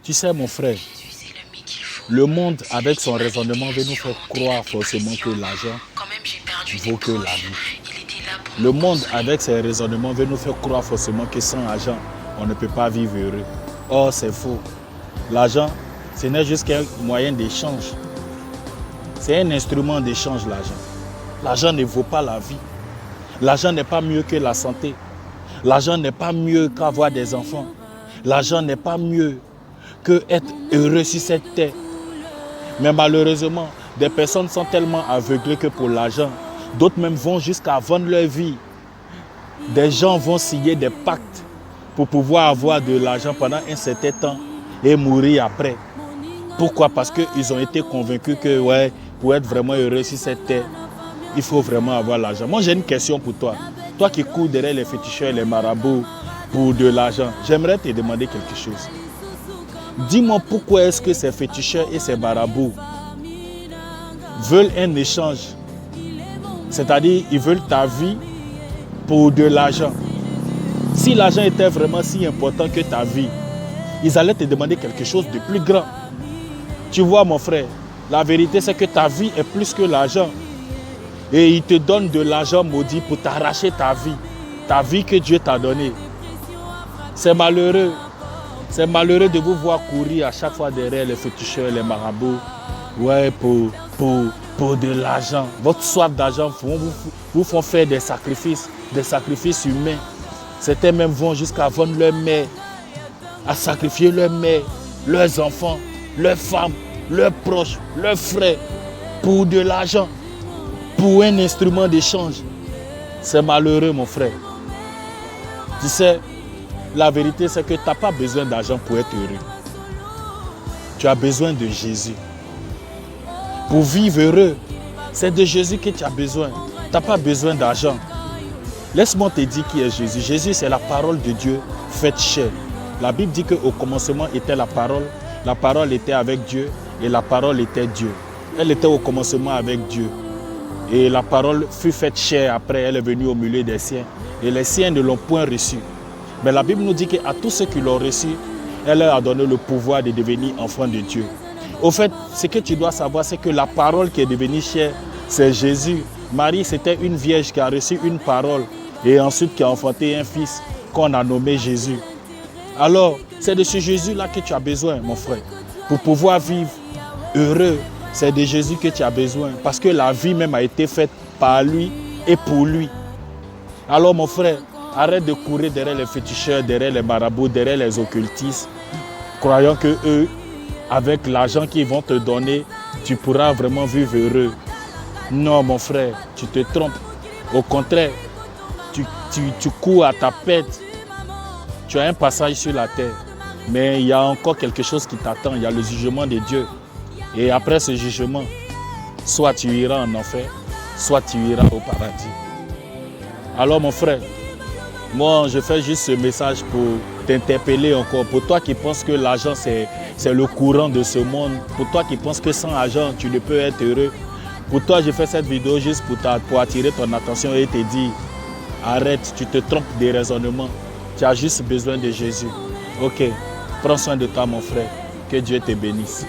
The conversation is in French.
Tu sais, mon frère, le monde, avec son raisonnement, veut nous faire croire forcément que l'argent vaut que la vie. Le monde, avec ses raisonnements, veut nous faire croire forcément que sans argent, on ne peut pas vivre heureux. Or, c'est faux. L'argent, ce n'est juste qu'un moyen d'échange. C'est un instrument d'échange, l'argent. L'argent ne vaut pas la vie. L'argent n'est pas mieux que la santé. L'argent n'est pas mieux qu'avoir des enfants. L'argent n'est pas mieux qu'être heureux sur cette terre. Mais malheureusement, des personnes sont tellement aveuglées que pour l'argent, d'autres même vont jusqu'à vendre leur vie. Des gens vont signer des pactes pour pouvoir avoir de l'argent pendant un certain temps et mourir après. Pourquoi? Parce qu'ils ont été convaincus que ouais, pour être vraiment heureux sur cette terre, il faut vraiment avoir l'argent. Moi, j'ai une question pour toi. Toi qui cours derrière les féticheurs et les marabouts pour de l'argent, j'aimerais te demander quelque chose. Dis-moi pourquoi est-ce que ces féticheurs et ces marabouts veulent un échange. C'est-à-dire, ils veulent ta vie pour de l'argent. Si l'argent était vraiment si important que ta vie, ils allaient te demander quelque chose de plus grand. Tu vois, mon frère, la vérité, c'est que ta vie est plus que l'argent. Et ils te donnent de l'argent maudit pour t'arracher ta vie que Dieu t'a donnée. C'est malheureux. C'est malheureux de vous voir courir à chaque fois derrière les féticheurs, les marabouts. Ouais, pour de l'argent. Votre soif d'argent vous font faire des sacrifices humains. Certains même vont jusqu'à vendre leur mère, à sacrifier leur mère, leurs enfants, leurs femmes, leurs proches, leurs frères, pour de l'argent, pour un instrument d'échange. C'est malheureux, mon frère. Tu sais, la vérité, c'est que tu n'as pas besoin d'argent pour être heureux. Tu as besoin de Jésus. Pour vivre heureux, c'est de Jésus que tu as besoin. Tu n'as pas besoin d'argent. Laisse-moi te dire qui est Jésus. Jésus, c'est la parole de Dieu faite chair. La Bible dit qu'au commencement était la parole était avec Dieu et la parole était Dieu. Elle était au commencement avec Dieu. Et la parole fut faite chair après, elle est venue au milieu des siens. Et les siens ne l'ont point reçue. Mais la Bible nous dit qu'à tous ceux qui l'ont reçu, elle leur a donné le pouvoir de devenir enfants de Dieu. Au fait, ce que tu dois savoir, c'est que la parole qui est devenue chair, c'est Jésus. Marie, c'était une vierge qui a reçu une parole et ensuite qui a enfanté un fils qu'on a nommé Jésus. Alors, c'est de ce Jésus-là que tu as besoin, mon frère. Pour pouvoir vivre heureux, c'est de Jésus que tu as besoin. Parce que la vie même a été faite par lui et pour lui. Alors, mon frère, arrête de courir derrière les féticheurs, derrière les marabouts, derrière les occultistes, croyant que eux, avec l'argent qu'ils vont te donner, tu pourras vraiment vivre heureux. Non, mon frère, tu te trompes. Au contraire, tu cours à ta perte. Tu as un passage sur la terre. Mais il y a encore quelque chose qui t'attend. Il y a le jugement de Dieu. Et après ce jugement, soit tu iras en enfer, soit tu iras au paradis. Alors, mon frère, moi, je fais juste ce message pour t'interpeller encore. Pour toi qui penses que l'argent, c'est le courant de ce monde. Pour toi qui penses que sans argent, tu ne peux être heureux. Pour toi, je fais cette vidéo juste pour attirer ton attention et te dire, arrête, tu te trompes des raisonnements. Tu as juste besoin de Jésus. Ok, prends soin de toi, mon frère. Que Dieu te bénisse.